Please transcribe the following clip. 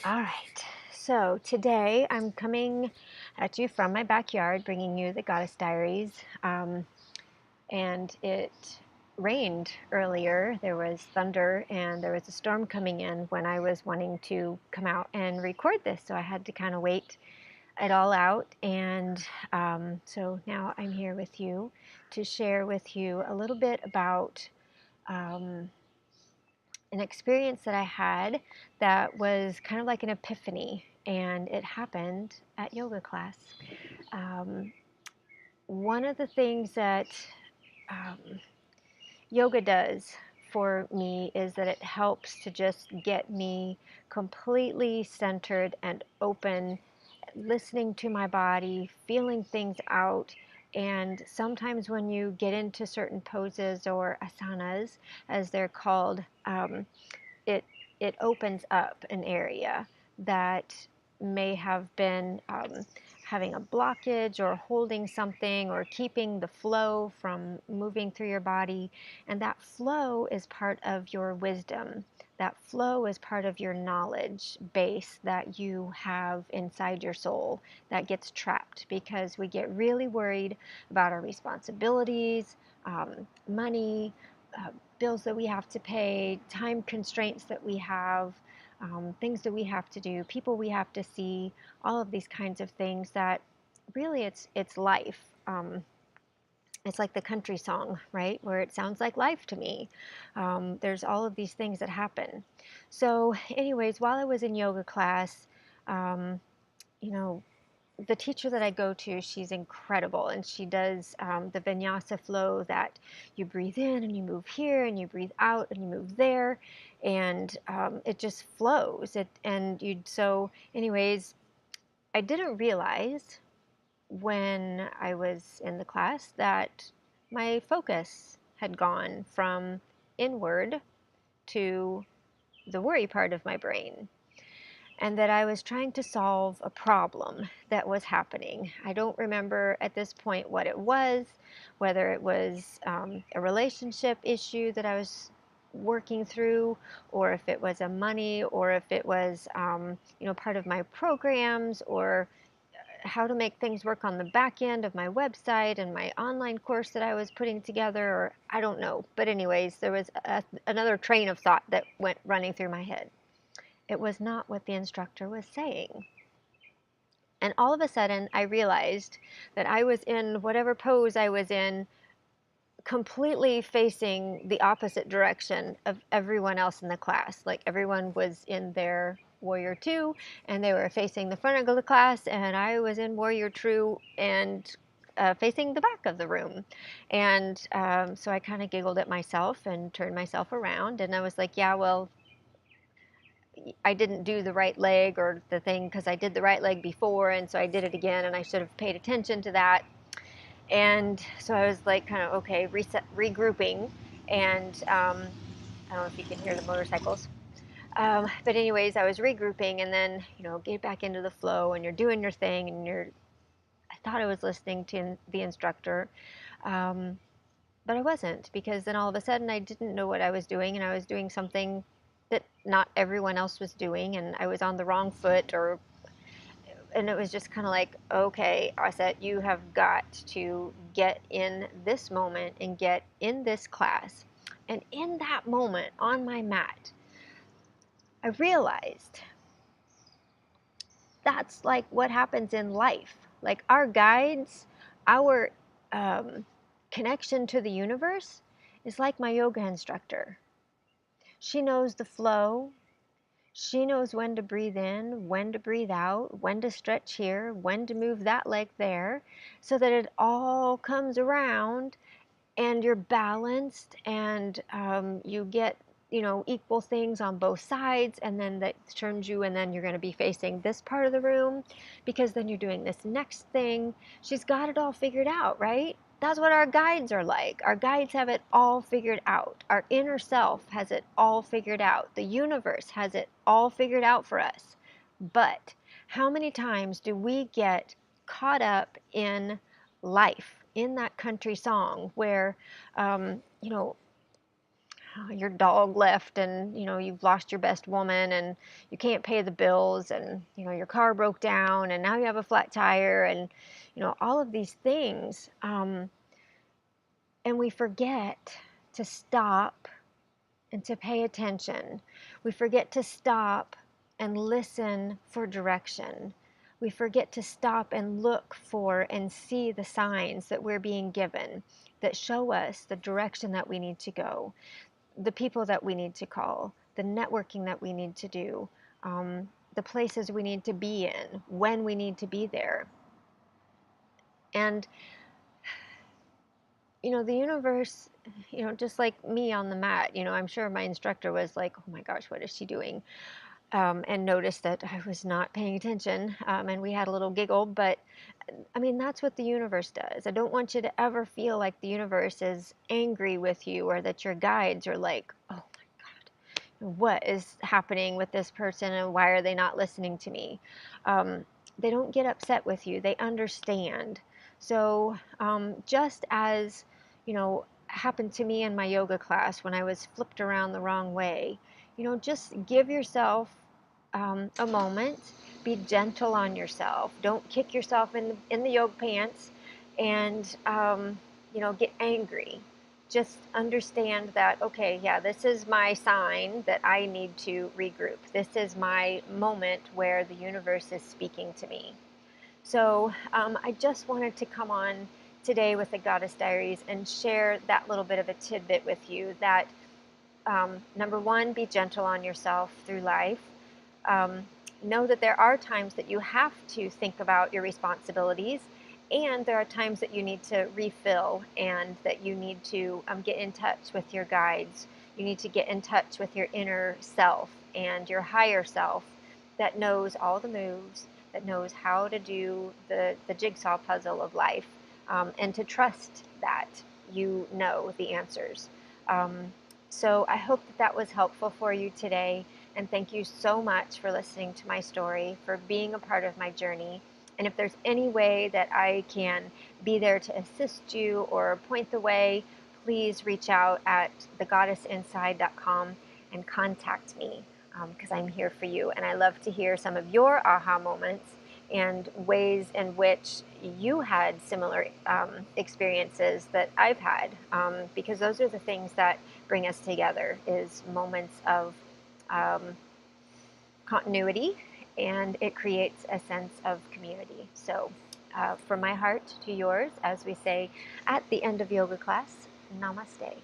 All right, so today I'm coming at you from my backyard, bringing you the Goddess Diaries. And it rained earlier. There was thunder and there was a storm coming in when I was wanting to come out and record this. So I had to kind of wait it all out. And so now I'm here with you to share with you a little bit about. Um, an experience that I had that was kind of like an epiphany, and it happened at yoga class. Um, One of the things that um, yoga does for me is that it helps to just get me completely centered and open, listening to my body, feeling things out. And sometimes when you get into certain poses or asanas, as they're called, it it opens up an area that may have been having a blockage or holding something or keeping the flow from moving through your body. And that flow is part of your wisdom. That flow is part of your knowledge base that you have inside your soul that gets trapped because we get really worried about our responsibilities, money, uh, bills that we have to pay, time constraints that we have, things that we have to do, people we have to see, all of these kinds of things that really it's life. It's like the country song, right? Where it sounds like life to me. There's all of these things that happen. So, anyways, while I was in yoga class, um, you know, the teacher that I go to, she's incredible, and she does the vinyasa flow that you breathe in and you move here, and you breathe out and you move there, and it just flows. Anyways, I didn't realize when I was in the class that my focus had gone from inward to the worry part of my brain, and that I was trying to solve a problem that was happening. I don't remember at this point what it was, whether it was a relationship issue that I was working through, or if it was a money, or if it was part of my programs, or how to make things work on the back end of my website and my online course that I was putting together, or I don't know. But anyways, there was another train of thought that went running through my head. It was not what the instructor was saying. And all of a sudden, I realized that I was in whatever pose I was in, completely facing the opposite direction of everyone else in the class. Like everyone was in their Warrior Two, and they were facing the front of the class, and I was in Warrior True and facing the back of the room. And so I kind of giggled at myself and turned myself around, and I was like, yeah, well, I didn't do the right leg or the thing because I did the right leg before, and so I did it again, and I should have paid attention to that. And so I was like, kind of okay, regrouping, and I don't know if you can hear the motorcycles. But anyways, I was regrouping, and then get back into the flow, and you're doing your thing, and I thought I was listening to the instructor, um, but I wasn't, because then all of a sudden I didn't know what I was doing, and I was doing something that not everyone else was doing, and I was on the wrong foot, and it was just kind of like, okay, Aset, you have got to get in this moment and get in this class. And in that moment on my mat, I realized that's like what happens in life. Like our guides, our um, connection to the universe is like my yoga instructor. She knows the flow. She knows when to breathe in, when to breathe out, when to stretch here, when to move that leg there, so that it all comes around and you're balanced, and you get equal things on both sides, and then that turns you, and then you're going to be facing this part of the room because then you're doing this next thing. She's got it all figured out, right? That's what our guides are like. Our guides have it all figured out. Our inner self has it all figured out. The universe has it all figured out for us. But how many times do we get caught up in life, in that country song where, um, you know, your dog left, and you've lost your best woman, and you can't pay the bills, and your car broke down, and now you have a flat tire, and all of these things. And we forget to stop and to pay attention. We forget to stop and listen for direction. We forget to stop and look for and see the signs that we're being given that show us the direction that we need to go, the people that we need to call, the networking that we need to do, the places we need to be in, when we need to be there. And the universe, just like me on the mat, I'm sure my instructor was like, oh my gosh, what is she doing? And noticed that I was not paying attention. And we had a little giggle, but I mean, that's what the universe does. I don't want you to ever feel like the universe is angry with you, or that your guides are like, oh my God, what is happening with this person, and why are they not listening to me? They don't get upset with you, they understand. So, just as, happened to me in my yoga class when I was flipped around the wrong way, just give yourself a moment. Be gentle on yourself. Don't kick yourself in the yoga pants, and get angry. Just understand that, okay, yeah, this is my sign that I need to regroup. This is my moment where the universe is speaking to me. So I just wanted to come on today with the Goddess Diaries and share that little bit of a tidbit with you, that number one, be gentle on yourself through life. Um, know that there are times that you have to think about your responsibilities, and there are times that you need to refill, and that you need to get in touch with your guides. You need to get in touch with your inner self and your higher self that knows all the moves, that knows how to do the jigsaw puzzle of life, and to trust that you know the answers. So I hope that that was helpful for you today. And thank you so much for listening to my story, for being a part of my journey. And if there's any way that I can be there to assist you or point the way, please reach out at thegoddessinside.com and contact me, because I'm here for you. And I love to hear some of your aha moments and ways in which you had similar experiences that I've had, because those are the things that bring us together, is moments of um, continuity, and it creates a sense of community. So from my heart to yours, as we say at the end of yoga class, namaste.